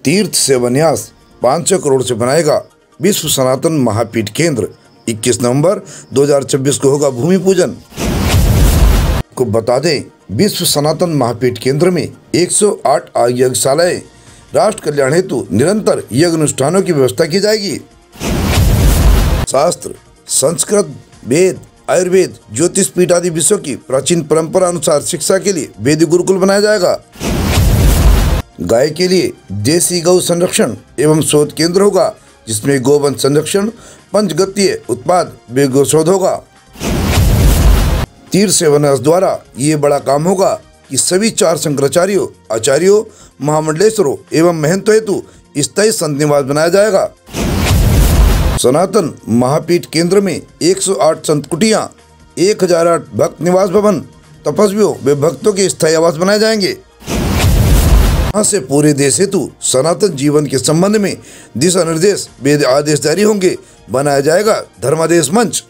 तीर्थ सेवान्यास 500 करोड़ से बनाएगा विश्व सनातन महापीठ केंद्र। 21 नवंबर 2026 को होगा भूमि पूजन। को बता दें, विश्व सनातन महापीठ केंद्र में 108 यज्ञशालाएं राष्ट्र कल्याण हेतु निरंतर यज्ञ अनुष्ठानों की व्यवस्था की जाएगी। शास्त्र, संस्कृत, वेद, आयुर्वेद, ज्योतिष पीठ आदि विषयों की प्राचीन परंपरा अनुसार शिक्षा के लिए वेदी गुरुकुल बनाया जाएगा। गाय के लिए देसी गौ संरक्षण एवं शोध केंद्र होगा, जिसमें गोवंश संरक्षण, पंचगतीय उत्पाद व गोशोध होगा। तीर्थ सेवान्यास द्वारा ये बड़ा काम होगा कि सभी 4 शंकराचार्यों, आचार्यों, महामंडलेश्वरों एवं महंतों हेतु स्थायी संत निवास बनाया जाएगा। सनातन महापीठ केंद्र में 108 संत कुटियां, 1008 भक्त निवास भवन, तपस्वियों व भक्तों के स्थायी आवास बनाए जाएंगे। यहाँ से पूरे देश हेतु सनातन जीवन के संबंध में दिशा निर्देश व आदेश जारी होंगे। बनाया जाएगा धर्मादेश मंच।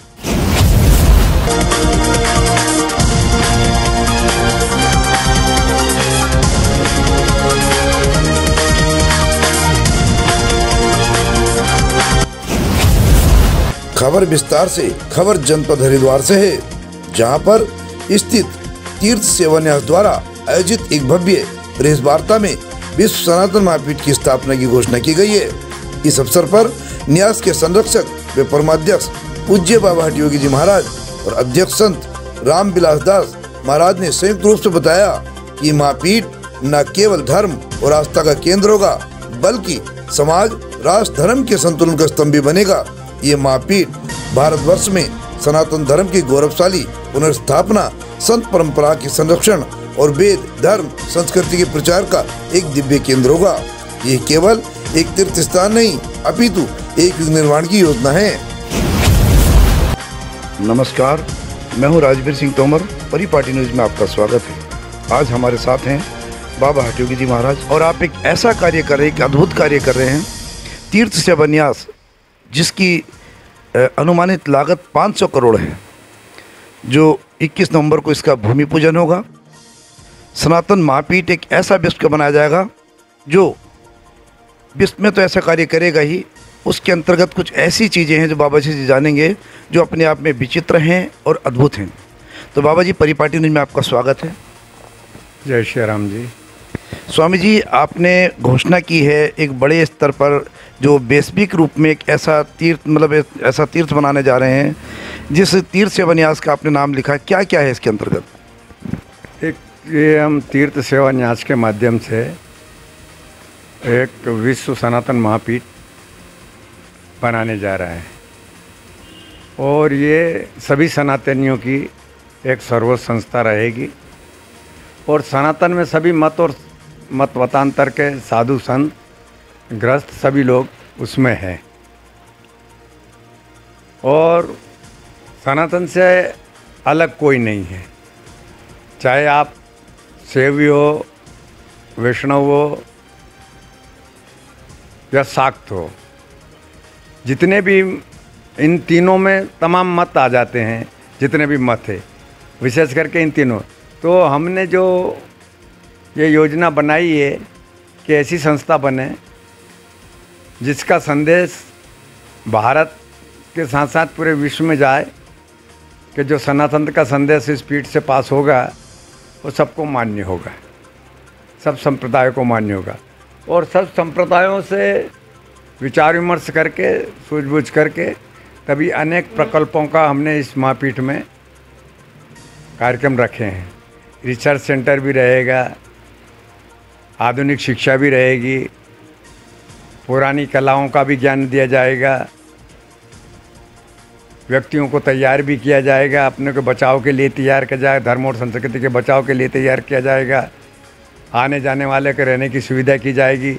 खबर विस्तार से। खबर जनपद हरिद्वार से है, जहां पर स्थित तीर्थ सेवान्यास द्वारा आयोजित एक भव्य प्रेस वार्ता में विश्व सनातन महापीठ की स्थापना की घोषणा की गई है। इस अवसर पर न्यास के संरक्षक व परमाध्यक्ष पूज्य बाबा हठ योगी जी महाराज और अध्यक्ष संत रामविलास दास महाराज ने संयुक्त रूप से बताया कि महापीठ न केवल धर्म और आस्था का केंद्र होगा, बल्कि समाज, राष्ट्र, धर्म के संतुलन का स्तंभ भी बनेगा। ये महापीठ भारतवर्ष में सनातन धर्म की गौरवशाली पुनर्स्थापना, संत परंपरा के संरक्षण और वेद, धर्म, संस्कृति के प्रचार का एक दिव्य केंद्र होगा। ये केवल एक तीर्थ स्थान नहीं, अपितु एक युग निर्माण की योजना है। नमस्कार, मैं हूँ राजवीर सिंह तोमर। परिपाटी न्यूज में आपका स्वागत है। आज हमारे साथ हैं बाबा हठ योगी जी महाराज, और आप एक ऐसा कार्य कर रहे हैं, एक अद्भुत कार्य कर रहे हैं, तीर्थ सेवान्यास, जिसकी अनुमानित लागत 500 करोड़ है, जो 21 नवंबर को इसका भूमि पूजन होगा। सनातन महापीठ एक ऐसा विश्व का बनाया जाएगा जो विश्व में तो ऐसा कार्य करेगा ही, उसके अंतर्गत कुछ ऐसी चीज़ें हैं जो बाबा जी जानेंगे, जो अपने आप में विचित्र हैं और अद्भुत हैं। तो बाबा जी, परिपाटी न्यूज में आपका स्वागत है। जय श्री राम जी। स्वामी जी, आपने घोषणा की है एक बड़े स्तर पर, जो वैश्विक रूप में एक ऐसा तीर्थ, मतलब ऐसा तीर्थ बनाने जा रहे हैं, जिस तीर्थ सेवान्यास का आपने नाम लिखा है। क्या क्या है इसके अंतर्गत? एक ये हम तीर्थ सेवान्यास के माध्यम से एक विश्व सनातन महापीठ बनाने जा रहा है, और ये सभी सनातनियों की एक सर्वोच्च संस्था रहेगी, और सनातन में सभी मत और मतवतांतर के साधु संत, ग्रस्त सभी लोग उसमें हैं। और सनातन से अलग कोई नहीं है, चाहे आप शैवी हो, वैष्णव हो या शाक्त हो, जितने भी इन तीनों में तमाम मत आ जाते हैं, जितने भी मत है, विशेष करके इन तीनों। तो हमने जो ये योजना बनाई है कि ऐसी संस्था बने जिसका संदेश भारत के साथ साथ पूरे विश्व में जाए, कि जो सनातन का संदेश इस पीठ से पास होगा वो सबको मान्य होगा, सब संप्रदायों को मान्य होगा। और सब संप्रदायों से विचार विमर्श करके, सूझबूझ करके, तभी अनेक प्रकल्पों का हमने इस महापीठ में कार्यक्रम रखे हैं। रिसर्च सेंटर भी रहेगा, आधुनिक शिक्षा भी रहेगी, पुरानी कलाओं का भी ज्ञान दिया जाएगा, व्यक्तियों को तैयार भी किया जाएगा, अपने को बचाव के लिए तैयार किया जाएगा, धर्म और संस्कृति के बचाव के लिए तैयार किया जाएगा, आने जाने वाले के रहने की सुविधा की जाएगी,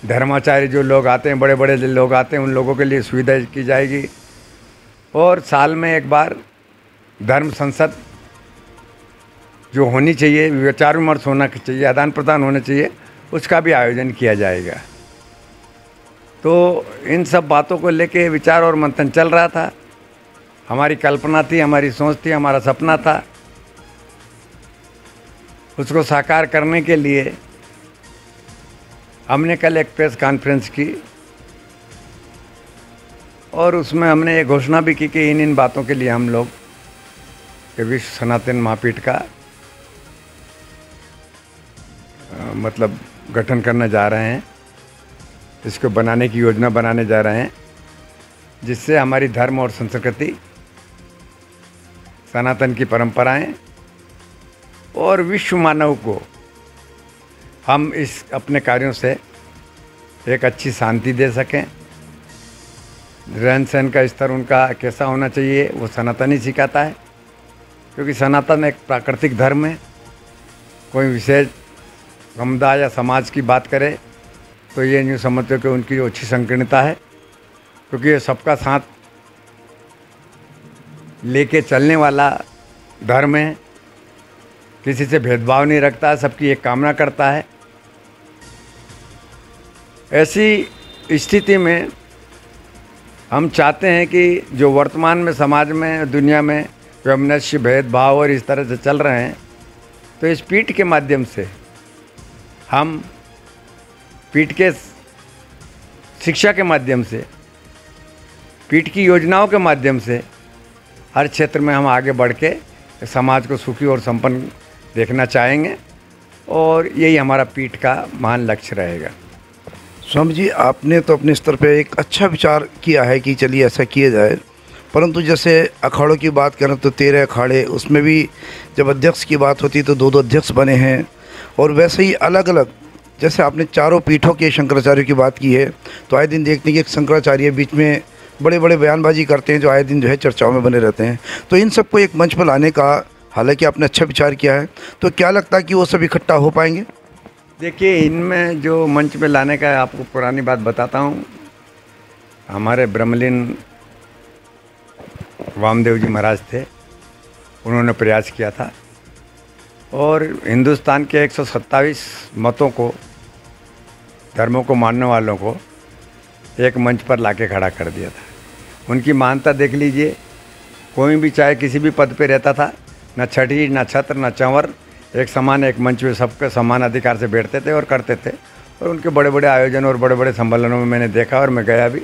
धर्माचार्य जो लोग आते हैं, बड़े बड़े लोग आते हैं, उन लोगों के लिए सुविधा की जाएगी। और साल में एक बार धर्म संसद जो होनी चाहिए, विचार विमर्श होना चाहिए, आदान प्रदान होना चाहिए, उसका भी आयोजन किया जाएगा। तो इन सब बातों को लेके विचार और मंथन चल रहा था। हमारी कल्पना थी, हमारी सोच थी, हमारा सपना था। उसको साकार करने के लिए हमने कल एक प्रेस कॉन्फ्रेंस की और उसमें हमने ये घोषणा भी की कि इन बातों के लिए हम लोग के विश्व सनातन महापीठ का मतलब गठन करने जा रहे हैं, इसको बनाने की योजना बनाने जा रहे हैं, जिससे हमारी धर्म और संस्कृति, सनातन की परंपराएं और विश्व मानव को हम इस अपने कार्यों से एक अच्छी शांति दे सकें। रहन सहन का स्तर उनका कैसा होना चाहिए वो सनातन ही सिखाता है, क्योंकि सनातन एक प्राकृतिक धर्म है। कोई विशेष समुदाय या समाज की बात करे तो ये यूँ समझते हो कि उनकी अच्छी संकीर्णता है, क्योंकि ये सबका साथ लेके चलने वाला धर्म है, किसी से भेदभाव नहीं रखता है, सबकी एक कामना करता है। ऐसी स्थिति में हम चाहते हैं कि जो वर्तमान में समाज में, दुनिया में वैमनस्य, भेदभाव और इस तरह से चल रहे हैं, तो इस पीठ के माध्यम से हम पीठ के शिक्षा के माध्यम से, पीठ की योजनाओं के माध्यम से हर क्षेत्र में हम आगे बढ़ के समाज को सुखी और संपन्न देखना चाहेंगे और यही हमारा पीठ का महान लक्ष्य रहेगा। स्वामी जी, आपने तो अपने स्तर पे एक अच्छा विचार किया है कि चलिए ऐसा किया जाए, परंतु जैसे अखाड़ों की बात करें तो 13 अखाड़े, उसमें भी जब अध्यक्ष की बात होती तो 2-2 अध्यक्ष बने हैं, और वैसे ही अलग अलग, जैसे आपने चारों पीठों के शंकराचार्यों की बात की है, तो आए दिन देखते हैं कि एक शंकराचार्य बीच में बड़े बड़े बयानबाजी करते हैं जो आए दिन जो है चर्चाओं में बने रहते हैं। तो इन सबको एक मंच पर लाने का हालांकि आपने अच्छा विचार किया है, तो क्या लगता है कि वो सब इकट्ठा हो पाएंगे? देखिए, इनमें जो मंच पे लाने का है, आपको पुरानी बात बताता हूँ। हमारे ब्रह्मलीन वामदेव जी महाराज थे, उन्होंने प्रयास किया था और हिंदुस्तान के 127 मतों को, धर्मों को मानने वालों को एक मंच पर लाके खड़ा कर दिया था। उनकी महानता देख लीजिए, कोई भी चाहे किसी भी पद पे रहता था, न छठी न छत्र न चंवर, एक समान एक मंच में सबके समान अधिकार से बैठते थे और करते थे। और उनके बड़े बड़े आयोजन और बड़े बड़े सम्मेलनों में मैंने देखा और मैं गया भी,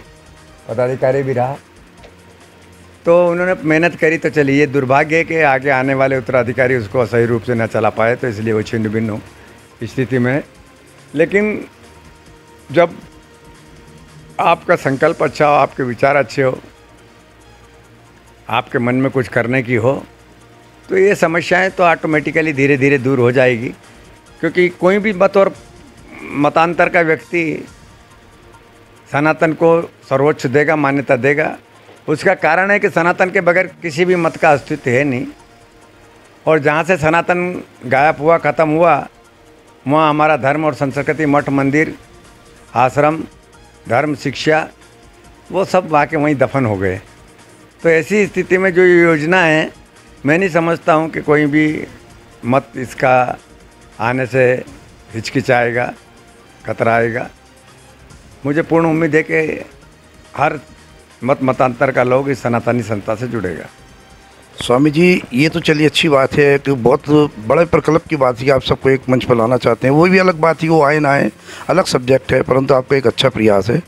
पदाधिकारी भी रहा। तो उन्होंने मेहनत करी, तो चलिए ये दुर्भाग्य है कि आगे आने वाले उत्तराधिकारी उसको सही रूप से न चला पाए, तो इसलिए वो छिन्न भिन्न हो स्थिति में। लेकिन जब आपका संकल्प अच्छा हो, आपके विचार अच्छे हो, आपके मन में कुछ करने की हो, तो ये समस्याएं तो ऑटोमेटिकली धीरे धीरे दूर हो जाएगी। क्योंकि कोई भी मत और मतांतर का व्यक्ति सनातन को सर्वोच्च देगा, मान्यता देगा। उसका कारण है कि सनातन के बगैर किसी भी मत का अस्तित्व है नहीं, और जहाँ से सनातन गायब हुआ, ख़त्म हुआ, वहाँ हमारा धर्म और संस्कृति, मठ मंदिर, आश्रम, धर्म, शिक्षा, वो सब वहाँ के वहीं दफन हो गए। तो ऐसी स्थिति में जो योजना है, मैं नहीं समझता हूँ कि कोई भी मत इसका आने से हिचकिचाएगा, कतराएगा। मुझे पूर्ण उम्मीद है कि हर मत मतांतर का लोग इस सनातनी संस्था से जुड़ेगा। स्वामी जी, ये तो चलिए अच्छी बात है कि बहुत बड़े प्रकल्प की बात है कि आप सबको एक मंच पर लाना चाहते हैं। वो भी अलग बात है, वो आए ना आए अलग सब्जेक्ट है, परंतु आपका एक अच्छा प्रयास है।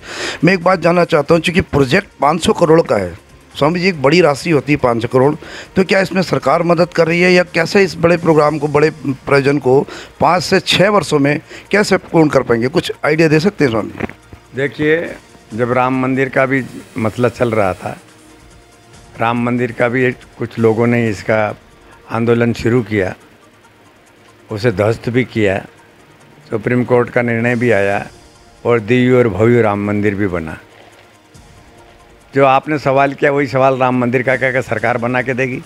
मैं एक बात जानना चाहता हूँ, चूँकि प्रोजेक्ट 500 करोड़ का है स्वामी जी, एक बड़ी राशि होती है 500 करोड़, तो क्या इसमें सरकार मदद कर रही है या कैसे इस बड़े प्रोग्राम को, बड़े प्रयोजन को 5 से 6 वर्षों में कैसे पूर्ण कर पाएंगे? कुछ आइडिया दे सकते हैं स्वामी जी? देखिए, जब राम मंदिर का भी मसला चल रहा था, राम मंदिर का भी कुछ लोगों ने इसका आंदोलन शुरू किया, उसे ध्वस्त भी किया, सुप्रीम कोर्ट का निर्णय भी आया और दिव्य और भव्य राम मंदिर भी बना। जो आपने सवाल किया वही सवाल राम मंदिर का क्या सरकार बना के देगी,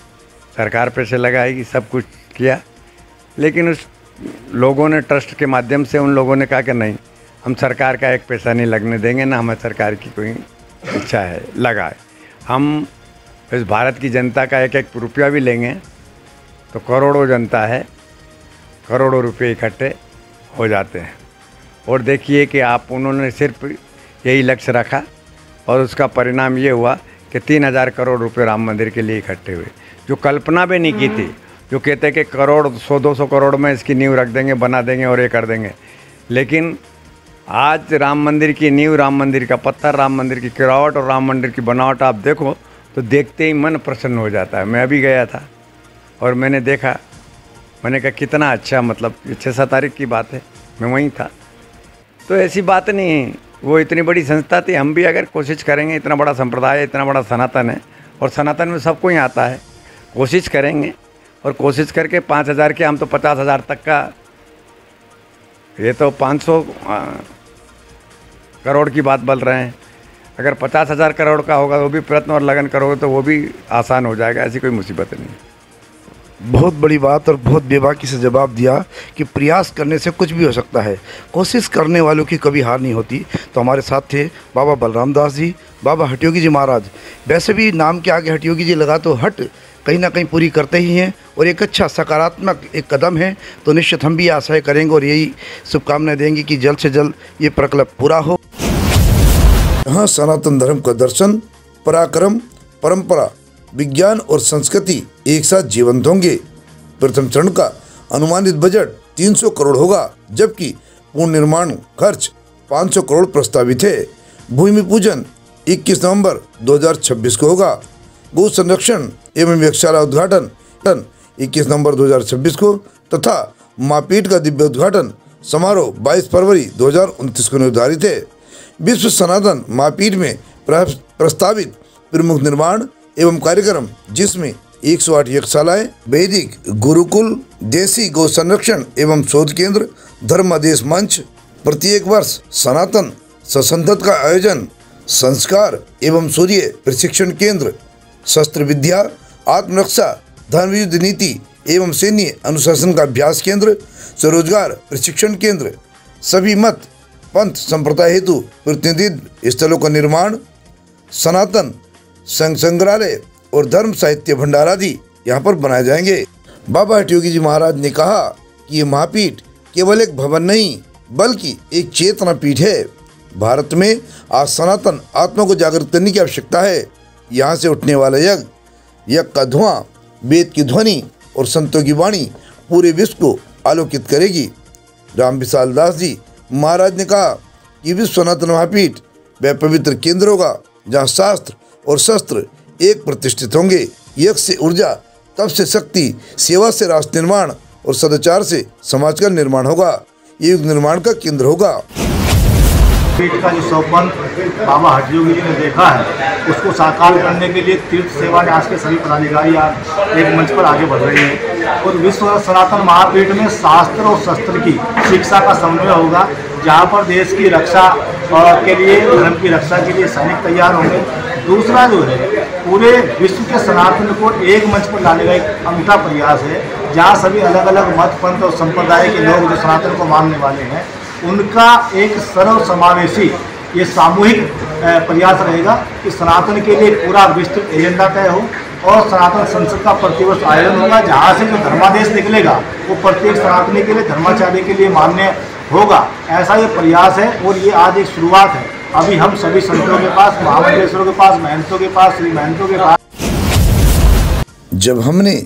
सरकार पैसे लगाएगी, सब कुछ किया। लेकिन उस लोगों ने ट्रस्ट के माध्यम से उन लोगों ने कहा कि नहीं, हम सरकार का एक पैसा नहीं लगने देंगे, ना हमें सरकार की कोई इच्छा है लगाए। हम इस भारत की जनता का एक एक रुपया भी लेंगे तो करोड़ों जनता है, करोड़ों रुपये इकट्ठे हो जाते हैं। और देखिए कि आप, उन्होंने सिर्फ यही लक्ष्य रखा और उसका परिणाम ये हुआ कि 3000 करोड़ रुपए राम मंदिर के लिए इकट्ठे हुए, जो कल्पना भी नहीं की थी। जो कहते कि करोड़ 100-200 करोड़ में इसकी नींव रख देंगे, बना देंगे और ये कर देंगे, लेकिन आज राम मंदिर की नींव, राम मंदिर का पत्थर, राम मंदिर की गिरावट और राम मंदिर की बनावट आप देखो तो देखते ही मन प्रसन्न हो जाता है। मैं अभी गया था और मैंने देखा, मैंने कहा कितना अच्छा, मतलब 6-7 तारीख की बात है, मैं वहीं था। तो ऐसी बात नहीं है, वो इतनी बड़ी संस्था थी। हम भी अगर कोशिश करेंगे, इतना बड़ा संप्रदाय, इतना बड़ा सनातन है और सनातन में सबको ही आता है, कोशिश करेंगे और कोशिश करके 5,000 के, हम तो 50,000 तक का, ये तो 500 करोड़ की बात बोल रहे हैं। अगर 50,000 करोड़ का होगा, वो भी प्रयत्न और लगन करोगे तो वो भी आसान हो जाएगा, ऐसी कोई मुसीबत नहीं। बहुत बड़ी बात और बहुत बेबाकी से जवाब दिया कि प्रयास करने से कुछ भी हो सकता है, कोशिश करने वालों की कभी हार नहीं होती। तो हमारे साथ थे बाबा बलराम दास जी, बाबा हटयोगी जी महाराज। वैसे भी नाम के आगे हटयोगी जी लगा तो हट कहीं ना कहीं पूरी करते ही हैं और एक अच्छा सकारात्मक एक कदम है। तो निश्चित हम भी आशाएं करेंगे और यही शुभकामनाएं देंगे कि जल्द से जल्द ये प्रकल्प पूरा हो। यहाँ सनातन धर्म का दर्शन, पराक्रम, परंपरा, विज्ञान और संस्कृति एक साथ जीवंत होंगे। प्रथम चरण का अनुमानित बजट 300 करोड़ होगा, जबकि पूर्ण निर्माण खर्च 500 करोड़ प्रस्तावित है। भूमि पूजन 21 नवंबर 2026 को होगा। गौ संरक्षण एवं व्यक्षशाला उद्घाटन 21 नवंबर 2026 को तथा मापीठ का दिव्य उद्घाटन समारोह 22 फरवरी 2029 को निर्धारित है। विश्व सनातन महापीठ में प्रस्तावित प्रमुख निर्माण एवं कार्यक्रम, जिसमें 108 यज्ञशालाएं, वैदिक गुरुकुल, देसी गौ संरक्षण एवं शोध केंद्र, धर्मादेश मंच, प्रत्येक वर्ष सनातन ससंधत का आयोजन, संस्कार एवं सूर्य प्रशिक्षण केंद्र, शस्त्र विद्या, आत्मरक्षा, धर्म युद्ध नीति एवं सैन्य अनुशासन का अभ्यास केंद्र, स्वरोजगार प्रशिक्षण केंद्र, सभी मत पंथ संप्रदाय हेतु प्रतिनिधित्व स्थलों का निर्माण, सनातन संग्रहालय और धर्म साहित्य भंडार आदि यहाँ पर बनाए जाएंगे। बाबा हटयोगी जी महाराज ने कहा कि ये महापीठ केवल एक भवन नहीं बल्कि एक चेतना पीठ है। भारत में आज सनातन आत्मा को जागृत करने की आवश्यकता है। यहाँ से उठने वाला यज्ञ का धुआं, वेद की ध्वनि और संतों की वाणी पूरे विश्व को आलोकित करेगी। राम विशाल दास जी महाराज ने कहा कि विश्व सनातन महापीठ वह पवित्र केंद्र होगा जहाँ शास्त्र और शस्त्र एक प्रतिष्ठित होंगे। यज्ञ से ऊर्जा, तप से शक्ति, सेवा से राष्ट्र निर्माण और सदाचार से समाज का निर्माण होगा। ये युग निर्माण का केंद्र होगा। पीठ का जो स्वप्न बाबा हटयोगी जी ने देखा है, उसको साकार करने के लिए तीर्थ सेवा न्यास के सभी पदाधिकारी आज एक मंच पर आगे बढ़ रहे हैं और विश्व सनातन महापीठ में शास्त्र और शस्त्र की शिक्षा का समन्वय होगा, जहाँ पर देश की रक्षा के लिए, धर्म की रक्षा के लिए सैनिक तैयार होंगे। दूसरा जो है, पूरे विश्व के सनातन को एक मंच पर लाने का एक अनूठा प्रयास है, जहाँ सभी अलग अलग मत पंथ और संप्रदाय के लोग जो सनातन को मानने वाले हैं, उनका एक सर्व समावेशी ये सामूहिक प्रयास रहेगा कि सनातन के लिए पूरा विस्तृत एजेंडा तय हो और सनातन संसद का प्रतिवर्ष आयोजन होगा, जहाँ से जो धर्मादेश निकलेगा वो प्रत्येक सनातनी के लिए, धर्माचार्य के लिए मान्य होगा। ऐसा ये प्रयास है और ये आज एक शुरुआत है। अभी हम सभी संतों के पास, महामंडलेश्वरों के पास, महंतों के पास, श्री महंतों के पास। जब हमने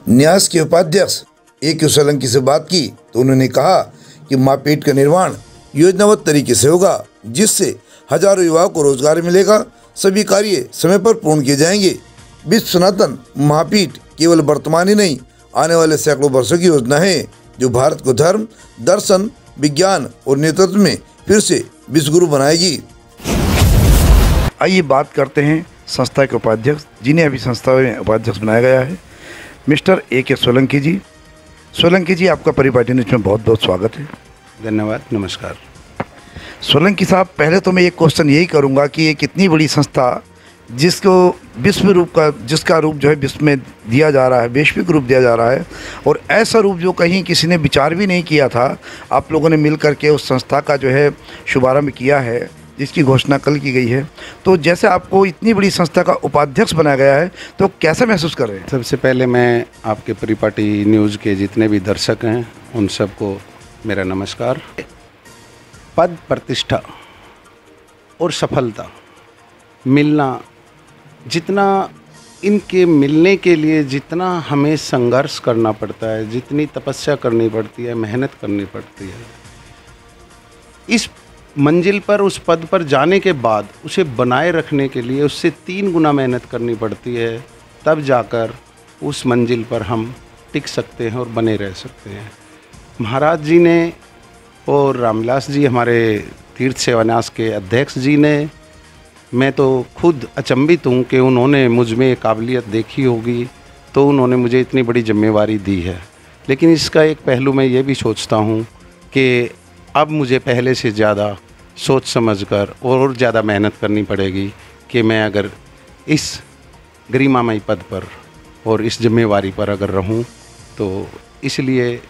न्यास के उपाध्यक्ष A.K. सोलंकी से बात की तो उन्होंने कहा कि महापीठ का निर्माण योजनाबद्ध तरीके से होगा, जिससे हजारों युवाओं को रोजगार मिलेगा। सभी कार्य समय पर पूर्ण किए जाएंगे। विश्व सनातन महापीठ केवल वर्तमान ही नहीं, आने वाले सैकड़ों वर्षों की योजना है, जो भारत को धर्म, दर्शन, विज्ञान और नेतृत्व में फिर से विश्वगुरु बनाएगी। आइए बात करते हैं संस्था के उपाध्यक्ष, जिन्हें अभी संस्था में उपाध्यक्ष बनाया गया है, मिस्टर A.K. सोलंकी जी। सोलंकी जी, आपका परिपाटी न्यूज में बहुत बहुत स्वागत है। धन्यवाद, नमस्कार। सोलंकी साहब, पहले तो मैं एक क्वेश्चन यही करूंगा कि ये कितनी बड़ी संस्था जिसको विश्व रूप का, जिसका रूप जो है विश्व में दिया जा रहा है, वैश्विक रूप दिया जा रहा है, और ऐसा रूप जो कहीं किसी ने विचार भी नहीं किया था, आप लोगों ने मिल करके उस संस्था का जो है शुभारंभ किया है, जिसकी घोषणा कल की गई है। तो जैसे आपको इतनी बड़ी संस्था का उपाध्यक्ष बनाया गया है, तो कैसा महसूस कर रहे हैं? सबसे पहले मैं आपके परिपाटी न्यूज़ के जितने भी दर्शक हैं उन सबको मेरा नमस्कार। पद, प्रतिष्ठा और सफलता मिलना, जितना इनके मिलने के लिए जितना हमें संघर्ष करना पड़ता है, जितनी तपस्या करनी पड़ती है, मेहनत करनी पड़ती है, इस मंजिल पर, उस पद पर जाने के बाद उसे बनाए रखने के लिए उससे 3 गुना मेहनत करनी पड़ती है, तब जाकर उस मंजिल पर हम टिक सकते हैं और बने रह सकते हैं। महाराज जी ने और रामविलास जी हमारे तीर्थ सेवान्यास के अध्यक्ष जी ने, मैं तो खुद अचंभित हूँ कि उन्होंने मुझ में काबिलियत देखी होगी तो उन्होंने मुझे इतनी बड़ी जिम्मेवारी दी है। लेकिन इसका एक पहलू मैं ये भी सोचता हूँ कि अब मुझे पहले से ज़्यादा सोच समझकर और ज़्यादा मेहनत करनी पड़ेगी कि मैं अगर इस गरिमामय पद पर और इस जिम्मेवारी पर अगर रहूं, तो इसलिए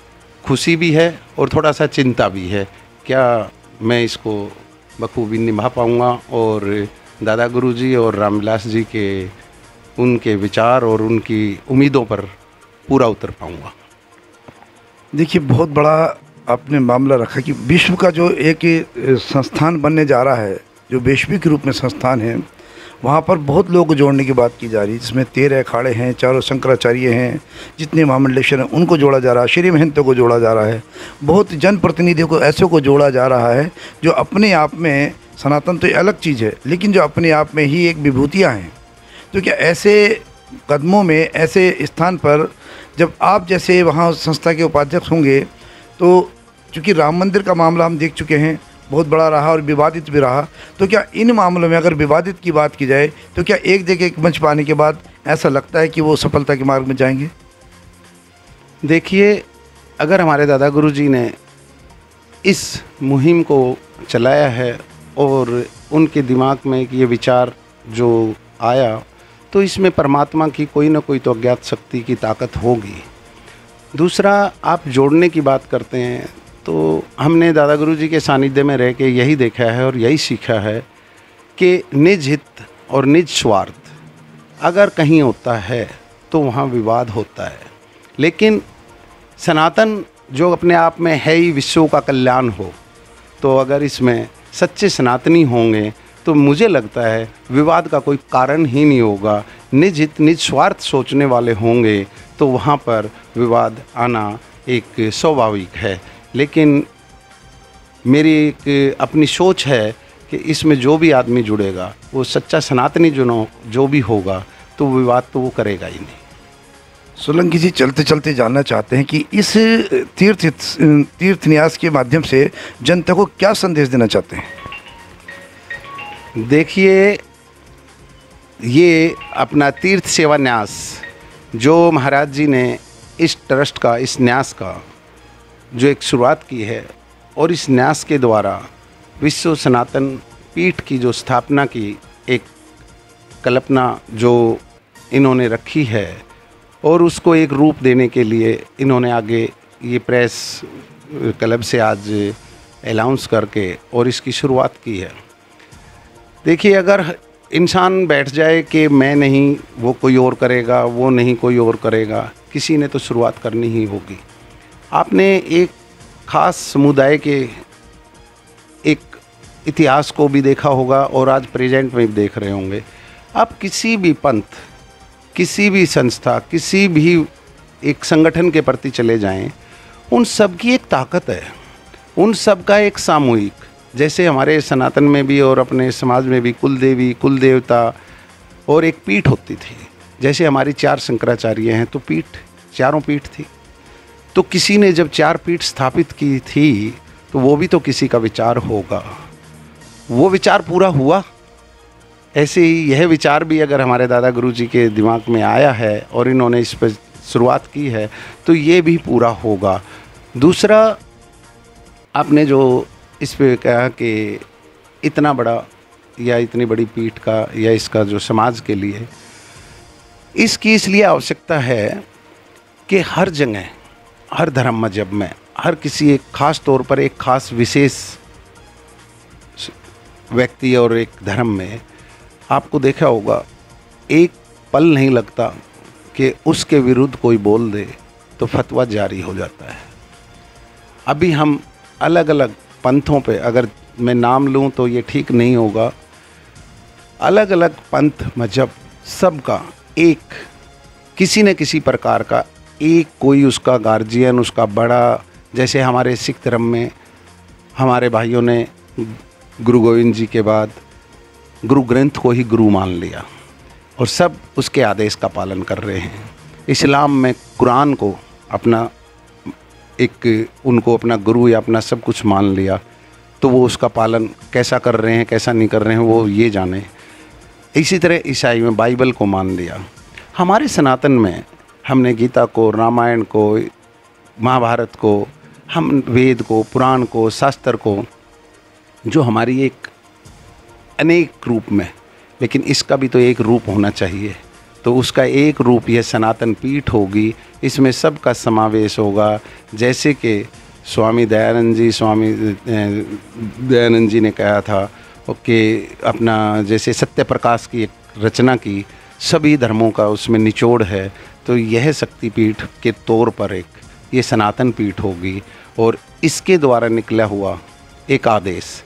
खुशी भी है और थोड़ा सा चिंता भी है, क्या मैं इसको बखूबी निभा पाऊंगा और दादा गुरुजी और रामविलास जी के उनके विचार और उनकी उम्मीदों पर पूरा उतर पाऊंगा। देखिए, बहुत बड़ा आपने मामला रखा कि विश्व का जो एक संस्थान बनने जा रहा है, जो वैश्विक रूप में संस्थान है, वहाँ पर बहुत लोगों को जोड़ने की बात की जा रही है, जिसमें 13 अखाड़े हैं, 4 शंकराचार्य हैं, जितने महामंडलेश्वर हैं उनको जोड़ा जा रहा है, श्री महंतों को जोड़ा जा रहा है, बहुत जनप्रतिनिधियों को ऐसे को जोड़ा जा रहा है जो अपने आप में, सनातन तो अलग चीज़ है लेकिन जो अपने आप में ही एक विभूतियाँ हैं। तो क्या ऐसे कदमों में, ऐसे स्थान पर जब आप जैसे वहाँ संस्था के उपाध्यक्ष होंगे, तो चूँकि राम मंदिर का मामला हम देख चुके हैं, बहुत बड़ा रहा और विवादित भी रहा, तो क्या इन मामलों में अगर विवादित की बात की जाए तो क्या एक जगह एक मंच पाने के बाद ऐसा लगता है कि वो सफलता के मार्ग में जाएंगे? देखिए, अगर हमारे दादा गुरुजी ने इस मुहिम को चलाया है और उनके दिमाग में ये विचार जो आया, तो इसमें परमात्मा की कोई ना कोई तो अज्ञात शक्ति की ताकत होगी। दूसरा, आप जोड़ने की बात करते हैं, तो हमने दादा गुरुजी के सानिध्य में रह के यही देखा है और यही सीखा है कि निज हित और निज स्वार्थ अगर कहीं होता है तो वहाँ विवाद होता है, लेकिन सनातन जो अपने आप में है ही विश्व का कल्याण हो, तो अगर इसमें सच्चे सनातनी होंगे तो मुझे लगता है विवाद का कोई कारण ही नहीं होगा। निज हित निज स्वार्थ सोचने वाले होंगे तो वहाँ पर विवाद आना एक स्वाभाविक है। लेकिन मेरी एक अपनी सोच है कि इसमें जो भी आदमी जुड़ेगा वो सच्चा सनातनी जो भी होगा तो विवाद तो वो करेगा ही नहीं। सोलंकी जी, चलते चलते जानना चाहते हैं कि इस तीर्थ न्यास के माध्यम से जनता को क्या संदेश देना चाहते हैं? देखिए, ये अपना तीर्थ सेवा न्यास जो महाराज जी ने इस ट्रस्ट का, इस न्यास का जो एक शुरुआत की है और इस न्यास के द्वारा विश्व सनातन पीठ की जो स्थापना की एक कल्पना जो इन्होंने रखी है और उसको एक रूप देने के लिए इन्होंने आगे ये प्रेस क्लब से आज अनाउंस करके और इसकी शुरुआत की है। देखिए, अगर इंसान बैठ जाए कि मैं नहीं, वो कोई और करेगा, वो नहीं कोई और करेगा, किसी ने तो शुरुआत करनी ही होगी। आपने एक ख़ास समुदाय के एक इतिहास को भी देखा होगा और आज प्रेजेंट में भी देख रहे होंगे। आप किसी भी पंथ, किसी भी संस्था, किसी भी एक संगठन के प्रति चले जाएं, उन सब की एक ताकत है, उन सब का एक सामूहिक, जैसे हमारे सनातन में भी और अपने समाज में भी कुल देवी, कुल देवता और एक पीठ होती थी। जैसे हमारी 4 शंकराचार्य हैं तो पीठ, चारों पीठ थी। तो किसी ने जब 4 पीठ स्थापित की थी तो वो भी तो किसी का विचार होगा, वो विचार पूरा हुआ। ऐसे ही यह विचार भी अगर हमारे दादा गुरुजी के दिमाग में आया है और इन्होंने इस पर शुरुआत की है तो ये भी पूरा होगा। दूसरा, आपने जो इस पे कहा कि इतना बड़ा या इतनी बड़ी पीठ का या इसका जो समाज के लिए, इसकी इसलिए आवश्यकता है कि हर जगह, हर धर्म मजहब में, हर किसी एक ख़ास तौर पर एक ख़ास विशेष व्यक्ति और एक धर्म में आपको देखा होगा एक पल नहीं लगता कि उसके विरुद्ध कोई बोल दे तो फतवा जारी हो जाता है। अभी हम अलग अलग पंथों पे, अगर मैं नाम लूँ तो ये ठीक नहीं होगा, अलग अलग पंथ मजहब सबका एक किसी न किसी प्रकार का एक कोई उसका गार्जियन, उसका बड़ा, जैसे हमारे सिख धर्म में हमारे भाइयों ने गुरु गोविंद जी के बाद गुरु ग्रंथ को ही गुरु मान लिया और सब उसके आदेश का पालन कर रहे हैं। इस्लाम में कुरान को अपना उनको अपना गुरु या अपना सब कुछ मान लिया, तो वो उसका पालन कैसा कर रहे हैं कैसा नहीं कर रहे हैं वो ये जाने। इसी तरह ईसाई में बाइबल को मान लिया। हमारे सनातन में हमने गीता को, रामायण को, महाभारत को, हम वेद को, पुराण को, शास्त्र को, जो हमारी एक अनेक रूप में, लेकिन इसका भी तो एक रूप होना चाहिए, तो उसका एक रूप यह सनातन पीठ होगी। इसमें सबका समावेश होगा। जैसे कि स्वामी दयानंद जी ने कहा था कि अपना जैसे सत्य प्रकाश की एक रचना की, सभी धर्मों का उसमें निचोड़ है, तो यह शक्तिपीठ के तौर पर एक ये सनातन पीठ होगी और इसके द्वारा निकला हुआ एक आदेश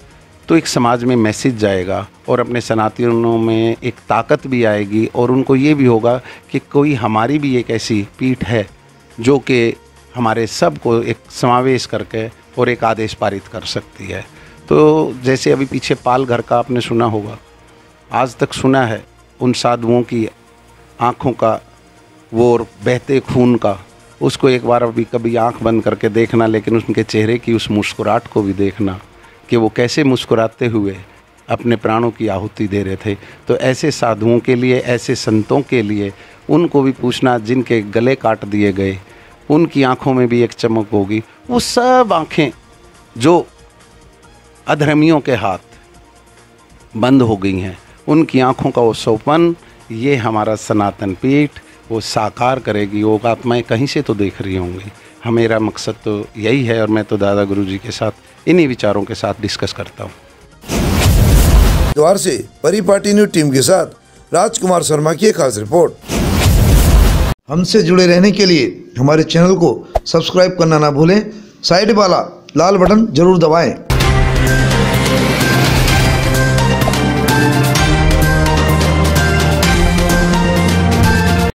तो एक समाज में मैसेज जाएगा और अपने सनातनियों में एक ताकत भी आएगी और उनको ये भी होगा कि कोई हमारी भी एक ऐसी पीठ है जो कि हमारे सब को एक समावेश करके और एक आदेश पारित कर सकती है। तो जैसे अभी पीछे पाल घर का आपने सुना होगा, आज तक सुना है उन साधुओं की आँखों का वो बहते खून का, उसको एक बार अभी कभी आँख बंद करके देखना, लेकिन उनके चेहरे की उस मुस्कुराहट को भी देखना कि वो कैसे मुस्कुराते हुए अपने प्राणों की आहुति दे रहे थे। तो ऐसे साधुओं के लिए, ऐसे संतों के लिए उनको भी पूछना, जिनके गले काट दिए गए उनकी आँखों में भी एक चमक होगी। वो सब आँखें जो अधर्मियों के हाथ बंद हो गई हैं, उनकी आँखों का वो सौपन ये हमारा सनातन पीठ वो साकार करेगी। वो आत्माएँ कहीं से तो देख रही होंगी। मेरा मकसद तो यही है और मैं तो दादा गुरु जी के साथ इन्हीं विचारों के साथ डिस्कस करता हूँ। द्वार से परिपाटी न्यूज टीम के साथ राजकुमार शर्मा की एक खास रिपोर्ट। हमसे जुड़े रहने के लिए हमारे चैनल को सब्सक्राइब करना ना भूलें। साइड वाला लाल बटन जरूर दबाएं।